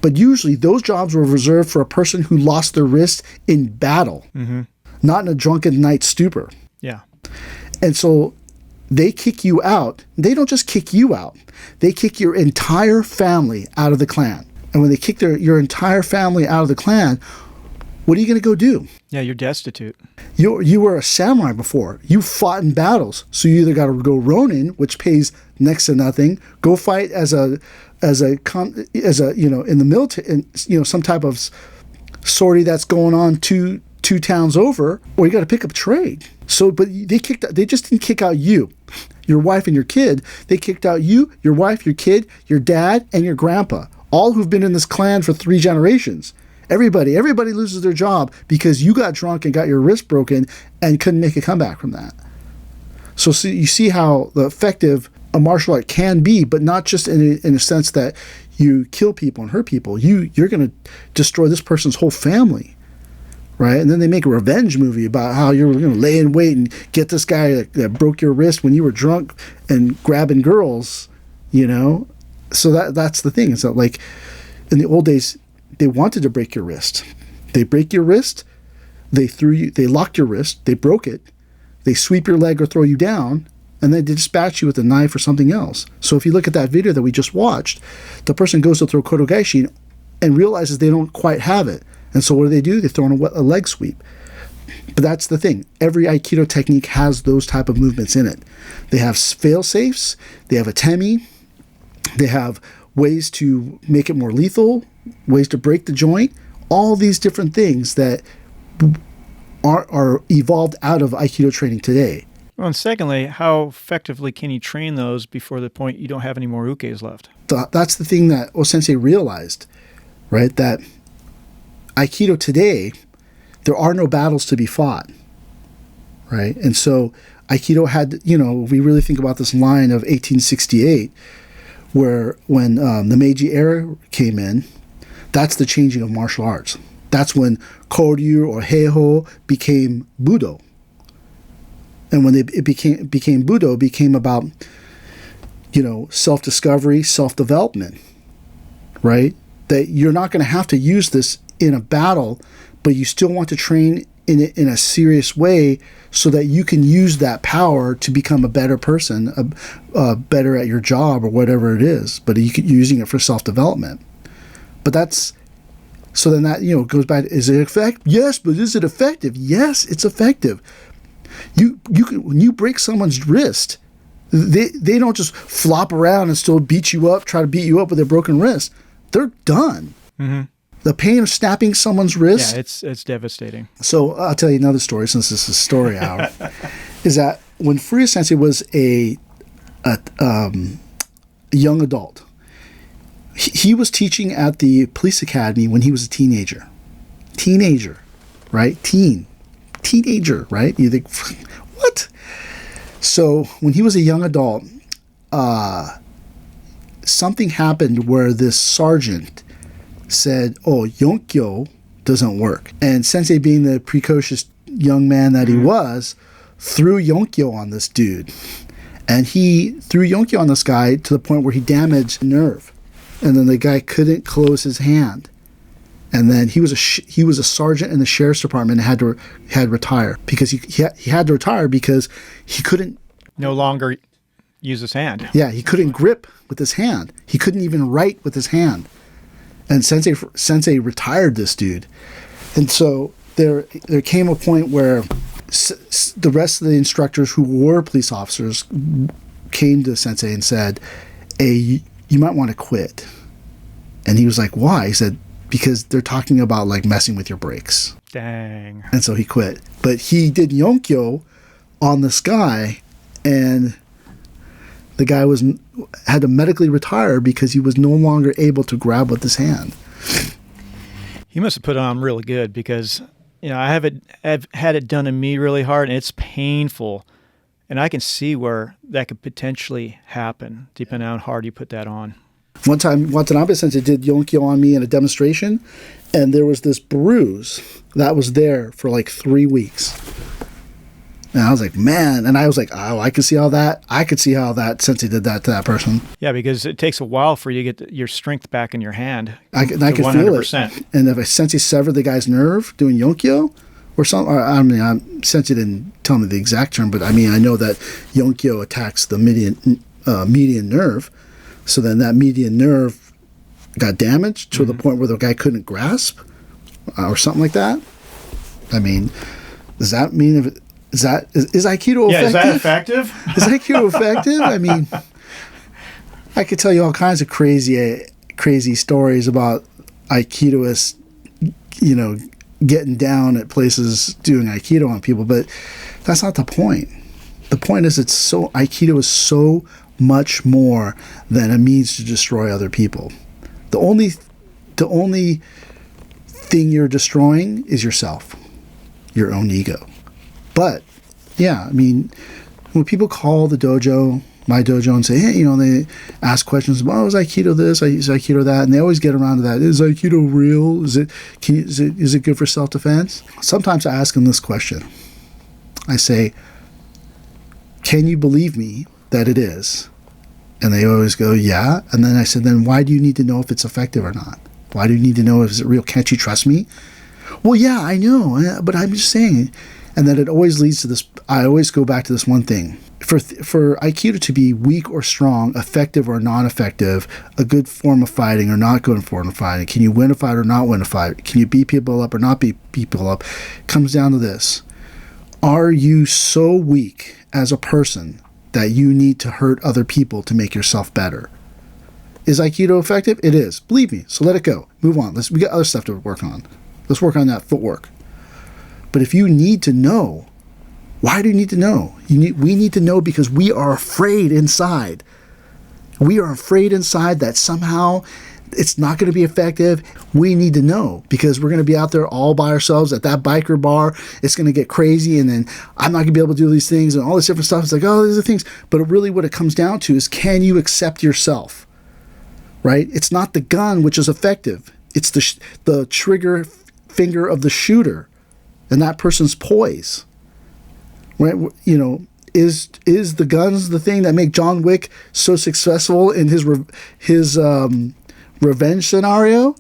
But usually those jobs were reserved for a person who lost their wrist in battle, not in a drunken night stupor. Yeah. And so they kick you out. They don't just kick you out. They kick your entire family out of the clan. And when they kick your entire family out of the clan, what are you going to go do? Yeah, you're destitute. You were a samurai before. You fought in battles. So you either got to go Ronin, which pays next to nothing, go fight as a in the military, some type of sortie that's going on two towns over, or you got to pick up a trade. So, but they just didn't kick out you, your wife and your kid. They kicked out you, your wife, your kid, your dad, and your grandpa, all who've been in this clan for 3 generations. Everybody loses their job because you got drunk and got your wrist broken and couldn't make a comeback from that. So you see how effective a martial art can be, but not just in a sense that you kill people and hurt people. You're going to destroy this person's whole family, right? And then they make a revenge movie about how you're going to lay in wait and get this guy that broke your wrist when you were drunk and grabbing girls, So that's the thing. It's not like in the old days, they wanted to break your wrist. They break your wrist, they locked your wrist, they broke it, they sweep your leg or throw you down, and then they dispatch you with a knife or something else. So if you look at that video that we just watched, the person goes to throw kodogaeshi and realizes they don't quite have it. And so what do? They throw in a leg sweep. But that's the thing. Every Aikido technique has those type of movements in it. They have fail-safes, they have atemi, they have ways to make it more lethal, ways to break the joint, all these different things that are evolved out of Aikido training today. Well, and secondly, how effectively can you train those before the point you don't have any more ukes left? That's the thing that O-sensei realized, right? That Aikido today, there are no battles to be fought, right? And so Aikido had, we really think about this line of 1868, where when the Meiji era came in, that's the changing of martial arts. That's when Koryu or Heiho became budo. And when it became budo, it became about, self-discovery, self-development, right? That you're not going to have to use this in a battle, but you still want to train in a serious way so that you can use that power to become a better person, better at your job or whatever it is, but you're using it for self-development. But so then that, goes back, is it effective? Yes, but is it effective? Yes, it's effective. When you break someone's wrist, they don't just flop around and still try to beat you up with their broken wrist. They're done. Mm-hmm. The pain of snapping someone's wrist. Yeah, it's devastating. So I'll tell you another story, since this is story hour, is that when Furuya Sensei was a young adult, he was teaching at the police academy when he was a teenager. Teenager, right? Teenager, right? You think, what? So when he was a young adult, something happened where this sergeant said, Yonkyo doesn't work. And Sensei, being the precocious young man that he was, threw Yonkyo on this dude. And he threw Yonkyo on this guy to the point where he damaged a nerve. And then the guy couldn't close his hand. And then he was a sergeant in the sheriff's department and had to retire because he had to retire because he couldn't no longer use his hand. Yeah, he couldn't grip with his hand. He couldn't even write with his hand. And Sensei retired this dude. And so there came a point where the rest of the instructors who were police officers came to Sensei and said, "Hey, you might want to quit." And he was like, "Why?" He said, "Because they're talking about like messing with your brakes." Dang. And so he quit. But he did Yonkyo on this guy, and the guy had to medically retire because he was no longer able to grab with his hand. He must have put on really good because, I've had it done to me really hard, and it's painful. And I can see where that could potentially happen, depending on how hard you put that on. One time, Watanabe Sensei did Yonkyo on me in a demonstration, and there was this bruise that was there for like 3 weeks. And I was like, man, and I was like, oh, I could see how that Sensei did that to that person. Yeah, because it takes a while for you to get your strength back in your hand. I could feel it. And if a Sensei severed the guy's nerve doing Yonkyo, or something, I mean, Sensei didn't tell me the exact term, but I mean, I know that Yonkyo attacks the median nerve. So then that median nerve got damaged to the point where the guy couldn't grasp, or something like that. I mean, does that mean is Aikido effective? Yeah, is that effective? Is Aikido effective? I mean, I could tell you all kinds of crazy stories about Aikidoists, getting down at places doing Aikido on people, but that's not the point. The point is Aikido is so much more than a means to destroy other people. The only thing you're destroying is yourself, your own ego. But yeah, I mean, when people call the dojo, my dojo, and say, hey, they ask questions about, is Aikido this, is Aikido that, and they always get around to that. Is Aikido real? Is it good for self-defense? Sometimes I ask them this question. I say, can you believe me that it is? And they always go, yeah. And then I said, then why do you need to know if it's effective or not? Why do you need to know if it's real? Can't you trust me? Well, yeah, I know, but I'm just saying. And then it always leads to this. I always go back to this one thing. For Aikido to be weak or strong, effective or non-effective, a good form of fighting or not good form of fighting, can you win a fight or not win a fight? Can you beat people up or not beat people up? It comes down to this. Are you so weak as a person that you need to hurt other people to make yourself better? Is Aikido effective? It is. Believe me. So let it go. Move on. We got other stuff to work on. Let's work on that footwork. But if you need to know, why do you need to know? We need to know because we are afraid inside. We are afraid inside that somehow it's not going to be effective. We need to know because we're going to be out there all by ourselves at that biker bar. It's going to get crazy, and then I'm not going to be able to do these things and all this different stuff. It's like, oh, these are things. But really what it comes down to is, can you accept yourself? Right? It's not the gun which is effective. It's the trigger finger of the shooter and that person's poise. Right? Is the guns the thing that make John Wick so successful in his revenge scenario?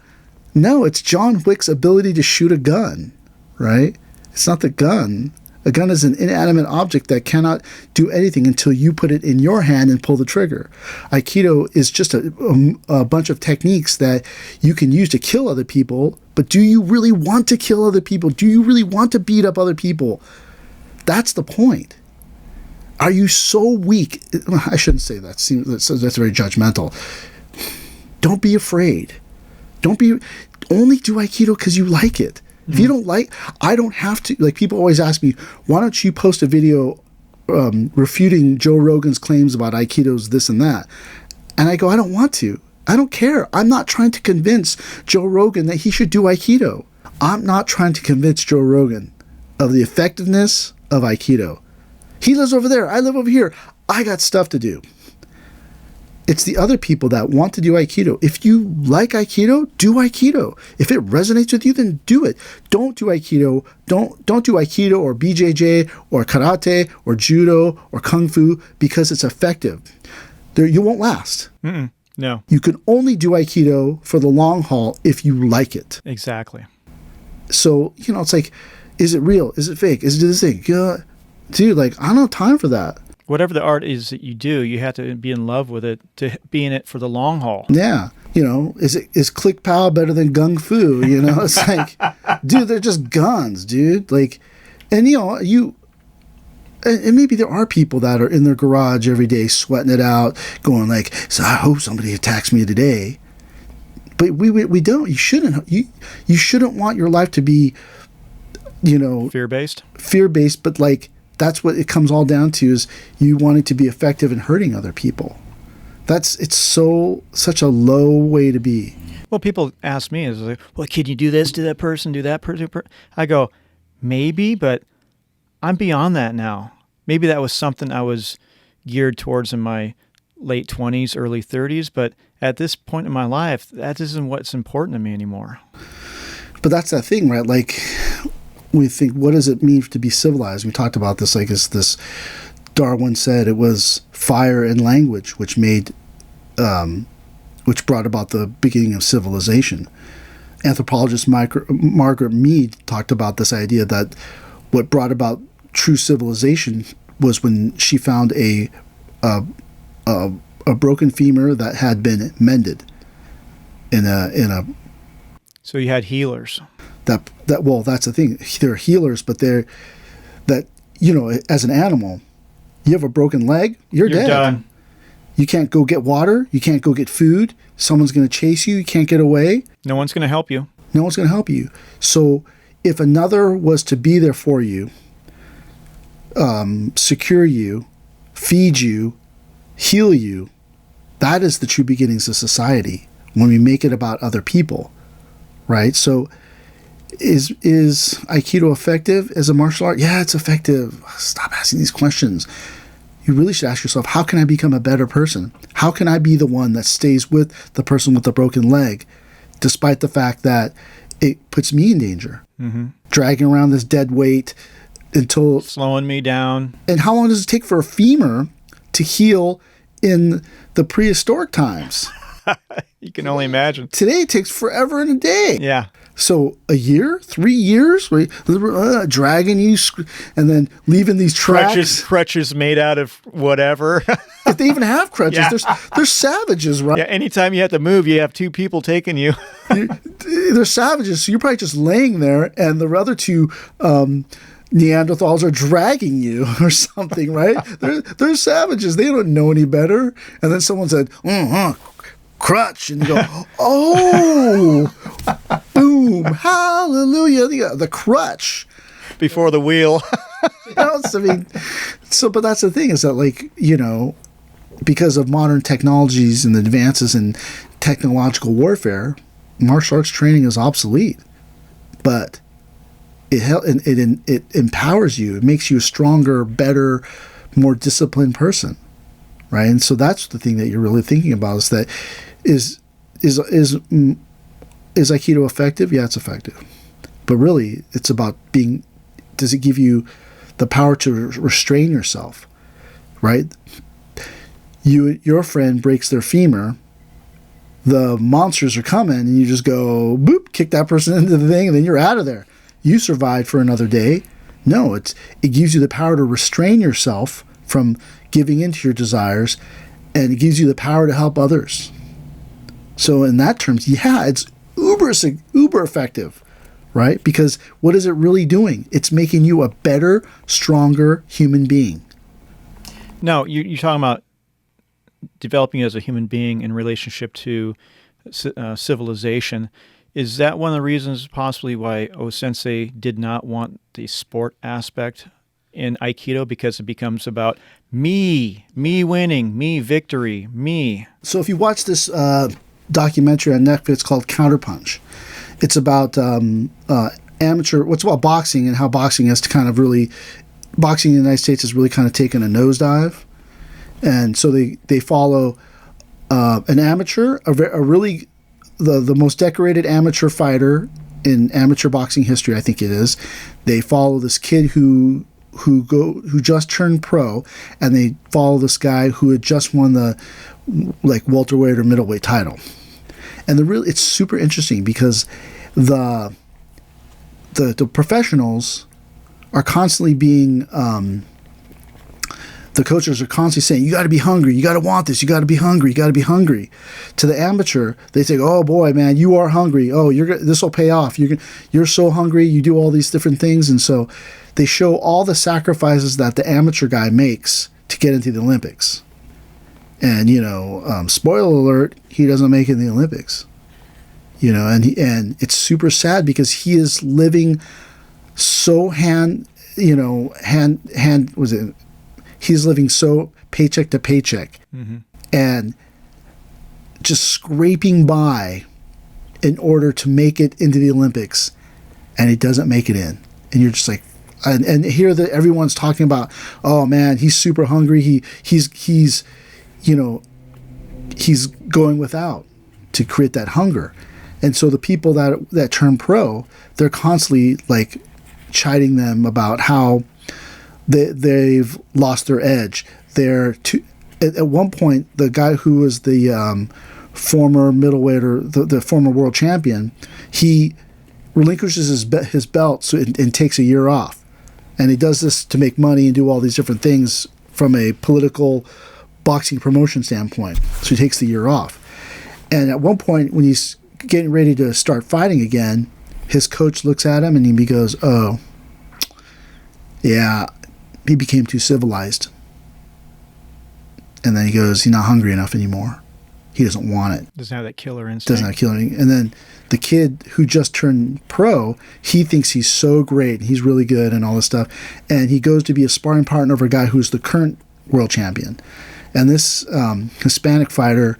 No, it's John Wick's ability to shoot a gun, right? It's not the gun. A gun is an inanimate object that cannot do anything until you put it in your hand and pull the trigger. Aikido is just a bunch of techniques that you can use to kill other people, but do you really want to kill other people? Do you really want to beat up other people? That's the point. Are you so weak? I shouldn't say that. That's very judgmental. Don't be afraid. Only do Aikido because you like it. If you don't like, I don't have to. Like, people always ask me, why don't you post a video refuting Joe Rogan's claims about Aikido's this and that? And I go, I don't want to. I don't care. I'm not trying to convince Joe Rogan that he should do Aikido. I'm not trying to convince Joe Rogan of the effectiveness of Aikido. He lives over there. I live over here. I got stuff to do. It's the other people that want to do Aikido. If you like Aikido, do Aikido. If it resonates with you, then do it. Don't do Aikido. Don't do Aikido or BJJ or karate or judo or kung fu because it's effective. You won't last. No. You can only do Aikido for the long haul if you like it. Exactly. So, it's like, is it real? Is it fake? Is it this thing? Dude, like, I don't have time for that. Whatever the art is that you do, you have to be in love with it to be in it for the long haul. Yeah. Is Click Pow better than Gung Fu? It's like, dude, they're just guns, dude. Like, and and maybe there are people that are in their garage every day sweating it out, going like, so I hope somebody attacks me today. But we don't. You shouldn't. You shouldn't want your life to be, fear-based. Fear-based, but like, that's what it comes all down to, is you wanting to be effective in hurting other people. It's such a low way to be. Well, people ask me, is like, well, can you do this to that person, do that person? I go, maybe, but I'm beyond that now. Maybe that was something I was geared towards in my late 20s, early 30s. But at this point in my life, that isn't what's important to me anymore. But that's that thing, right? Like, we think, what does it mean to be civilized? We talked about this, like, as this Darwin said, it was fire and language which made, which brought about the beginning of civilization. Anthropologist Margaret Mead talked about this idea that what brought about true civilization was when she found a broken femur that had been mended in a. So you had healers. Well, that's the thing. They're healers, but as an animal, you have a broken leg, you're dead. Done. You can't go get water. You can't go get food. Someone's going to chase you. You can't get away. No one's going to help you. No one's going to help you. So if another was to be there for you, secure you, feed you, heal you, that is the true beginnings of society, when we make it about other people, right? So is Aikido effective as a martial art? Yeah, it's effective. Stop asking these questions. You really should ask yourself, how can I become a better person? How can I be the one that stays with the person with the broken leg, despite the fact that it puts me in danger? Mm-hmm. Dragging around this dead weight until... Slowing me down. And how long does it take for a femur to heal in the prehistoric times? You can only imagine. Today it takes forever and a day. Yeah. So a year, 3 years, dragging you and then leaving these tracks. Crutches made out of whatever. If they even have crutches, Yeah. they're savages, right? Yeah. Anytime you have to move, you have two people taking you. They're savages. So you're probably just laying there, and the other two Neanderthals are dragging you or something, right? They're savages. They don't know any better. And then someone said, crutch, and you go, oh, boom, hallelujah, the crutch Before the wheel. But that's the thing, is that, because of modern technologies and the advances in technological warfare, martial arts training is obsolete. But it empowers you. It makes you a stronger, better, more disciplined person, right? And so that's the thing that you're really thinking about, is that is Aikido effective? Yeah, it's effective. But really, it's about does it give you the power to restrain yourself, right? Your friend breaks their femur, the monsters are coming, and you just go, boop, kick that person into the thing, and then you're out of there. You survived for another day. No, it gives you the power to restrain yourself from giving into your desires, and it gives you the power to help others. So in that terms, yeah, it's uber effective, right? Because what is it really doing? It's making you a better, stronger human being. No, you're talking about developing as a human being in relationship to civilization. Is that one of the reasons possibly why Sensei did not want the sport aspect in Aikido? Because it becomes about me winning, me victory, me. So if you watch this documentary on Netflix called Counterpunch, it's about it's about boxing and how boxing has to kind of really, boxing in the United States has really kind of taken a nosedive. And so they follow an amateur, a really, the most decorated amateur fighter in amateur boxing history, I think it is. They follow this kid who just turned pro, and they follow this guy who had just won the welterweight or middleweight title. And it's super interesting because the professionals are constantly being the coaches are constantly saying, you got to be hungry, you got to want this, you got to be hungry, you got to be hungry. To the amateur, they say, oh boy, man, you are hungry. Oh, this will pay off. You're so hungry. You do all these different things, and so they show all the sacrifices that the amateur guy makes to get into the Olympics. And spoiler alert, he doesn't make it in the Olympics. And it's super sad because he is living so he's living so paycheck to paycheck, mm-hmm. and just scraping by in order to make it into the Olympics, and he doesn't make it in. And you're just like, and here that everyone's talking about, oh man, he's super hungry. He's he's going without to create that hunger. And so the people that turn pro, they're constantly like chiding them about how they've lost their edge. At one point, the guy who was the former middleweight or the former world champion, he relinquishes his belt and takes a year off. And he does this to make money and do all these different things from a political boxing promotion standpoint. So he takes the year off. And at one point, when he's getting ready to start fighting again, his coach looks at him and he goes, "Oh, yeah, he became too civilized." And then he goes, "He's not hungry enough anymore. He doesn't want it." Doesn't have that killer instinct. Doesn't have killer instinct. And then the kid who just turned pro, he thinks he's so great, he's really good and all this stuff. And he goes to be a sparring partner of a guy who's the current world champion. And this Hispanic fighter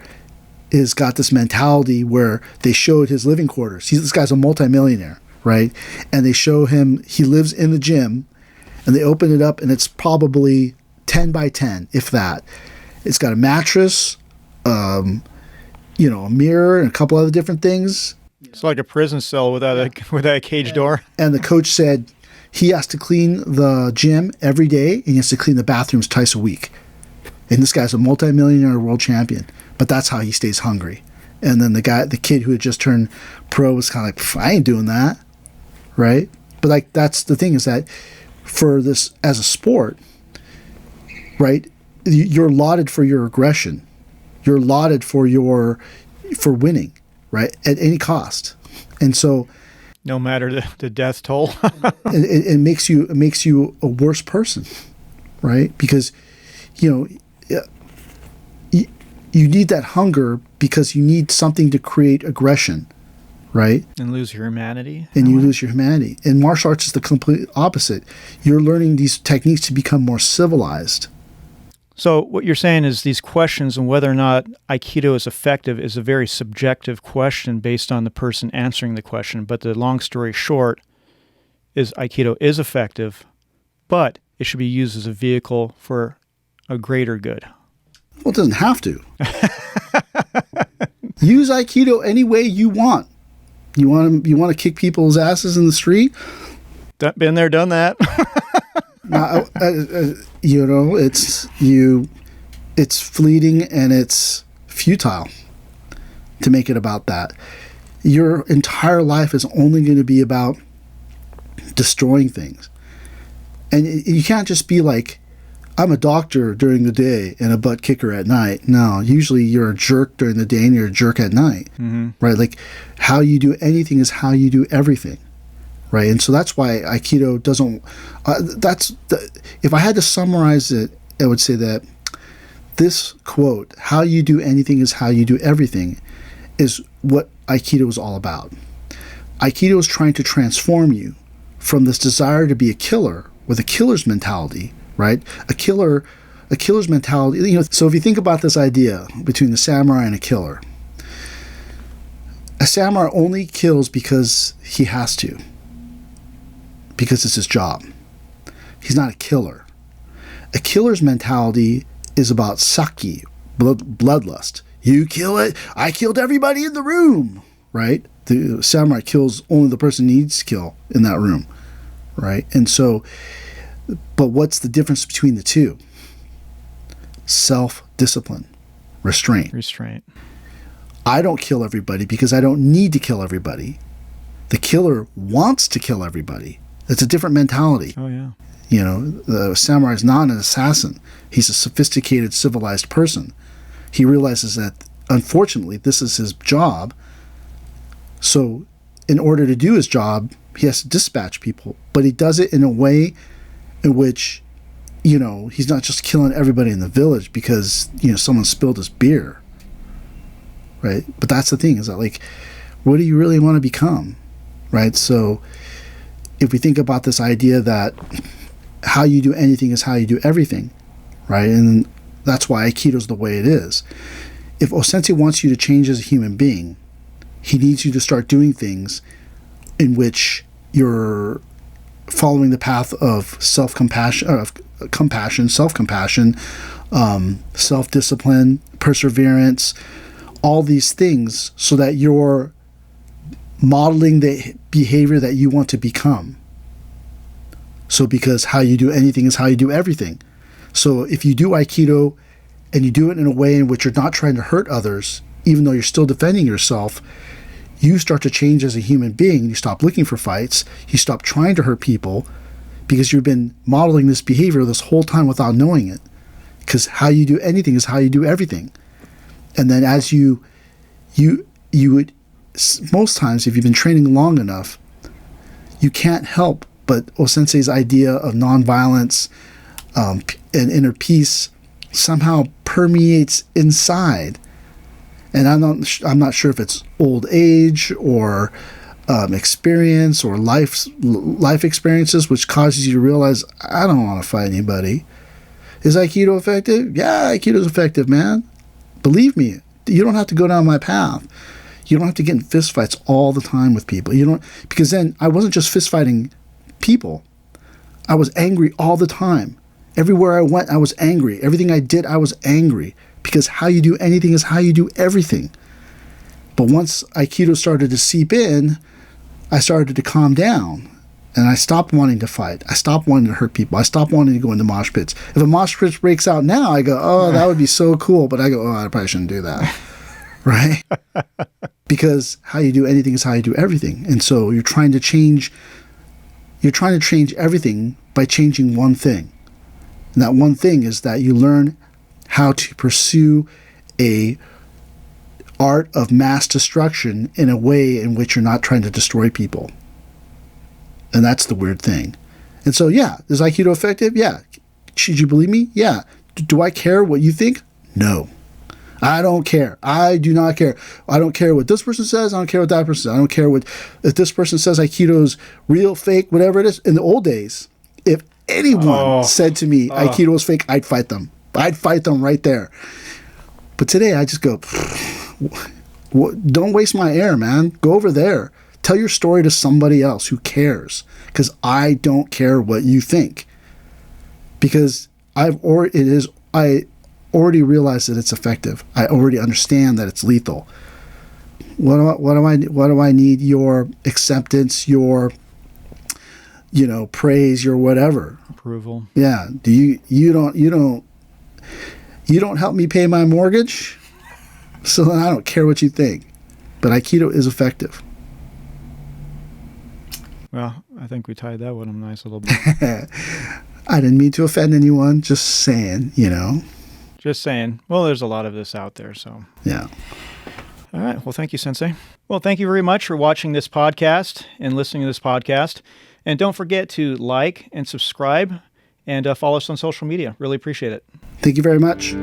has got this mentality where they showed his living quarters. This guy's a multimillionaire, right? And they show him, he lives in the gym, and they open it up, and it's probably 10 by 10, if that. It's got a mattress, a mirror, and a couple other different things. It's like a prison cell without a cage door. And the coach said he has to clean the gym every day, and he has to clean the bathrooms twice a week. And this guy's a multimillionaire world champion, but that's how he stays hungry. And then the kid who had just turned pro was kind of like, "I ain't doing that," right? But like that's the thing, is that for this as a sport, right? You're lauded for your aggression. You're lauded for winning, right? At any cost. And so, no matter the death toll, it makes you a worse person, right? Because you need that hunger because you need something to create aggression, right? And lose your humanity. And you lose your humanity. And martial arts is the complete opposite. You're learning these techniques to become more civilized. So what you're saying is these questions on whether or not Aikido is effective is a very subjective question based on the person answering the question. But the long story short is Aikido is effective, but it should be used as a vehicle for a greater good. Well, it doesn't have to. Use Aikido any way you want. You want to kick people's asses in the street? Been there, done that. It's fleeting and it's futile to make it about that. Your entire life is only going to be about destroying things. And you can't just be like, "I'm a doctor during the day and a butt kicker at night." No, usually you're a jerk during the day and you're a jerk at night, right? Like how you do anything is how you do everything, right? And so that's why Aikido doesn't, if I had to summarize it, I would say that this quote, "How you do anything is how you do everything," is what Aikido is all about. Aikido is trying to transform you from this desire to be a killer with a killer's mentality, right? A killer's mentality. So if you think about this idea between the samurai and a killer, a samurai only kills because he has to, because it's his job. He's not a killer. A killer's mentality is about sake, bloodlust. You kill it, I killed everybody in the room, right? The samurai kills only the person he needs to kill in that room, right? And so, but what's the difference between the two? Self-discipline, restraint. I don't kill everybody because I don't need to kill everybody. The killer wants to kill everybody. It's a different mentality. Oh, yeah. The samurai is not an assassin. He's a sophisticated, civilized person. He realizes that, unfortunately, this is his job. So in order to do his job, he has to dispatch people. But he does it in a way in which, he's not just killing everybody in the village because, someone spilled his beer. Right? But that's the thing, is that, like, what do you really want to become? Right? So if we think about this idea that how you do anything is how you do everything, right? And that's why Aikido is the way it is. If Sensei wants you to change as a human being, he needs you to start doing things in which you're following the path of self-compassion, compassion, self-compassion, self-discipline, perseverance, all these things, so that you're modeling the behavior that you want to become. So because how you do anything is how you do everything. So if you do Aikido and you do it in a way in which you're not trying to hurt others, even though you're still defending yourself, you start to change as a human being. You stop looking for fights. You stop trying to hurt people because you've been modeling this behavior this whole time without knowing it. Because how you do anything is how you do everything. And then as you would, most times, if you've been training long enough, you can't help but O-sensei's idea of nonviolence and inner peace somehow permeates inside. And I'm not sure if it's old age or experience or life experiences which causes you to realize, I don't want to fight anybody. Is Aikido effective? Yeah, Aikido's effective, man. Believe me, you don't have to go down my path. You don't have to get in fistfights all the time with people. Because then I wasn't just fistfighting people. I was angry all the time. Everywhere I went, I was angry. Everything I did, I was angry. Because how you do anything is how you do everything. But once Aikido started to seep in, I started to calm down. And I stopped wanting to fight. I stopped wanting to hurt people. I stopped wanting to go into mosh pits. If a mosh pit breaks out now, I go, oh, that would be so cool. But I go, oh, I probably shouldn't do that. Right? Because how you do anything is how you do everything. And so you're trying to change everything by changing one thing. And that one thing is that you learn how to pursue a art of mass destruction in a way in which you're not trying to destroy people. And that's the weird thing. And so, yeah, is Aikido effective? Yeah. Should you believe me? Yeah. Do I care what you think? No. I don't care. I do not care. I don't care what this person says. I don't care what that person says. I don't care if this person says Aikido's real, fake, whatever it is. In the old days, if anyone said to me Aikido is fake, I'd fight them. I'd fight them right there. But today I just go, don't waste my air, man. Go over there. Tell your story to somebody else who cares. Because I don't care what you think. Because I already realized that it's effective. I already understand that it's lethal. What do I need? Your acceptance, your praise, your whatever. Approval. Yeah. You don't help me pay my mortgage, so then I don't care what you think. But Aikido is effective. Well, I think we tied that one up nice a little bit. I didn't mean to offend anyone. Just saying, Just saying. Well, there's a lot of this out there, so. Yeah. All right. Well, thank you, Sensei. Well, thank you very much for watching this podcast and listening to this podcast. And don't forget to like and subscribe and follow us on social media. Really appreciate it. Thank you very much.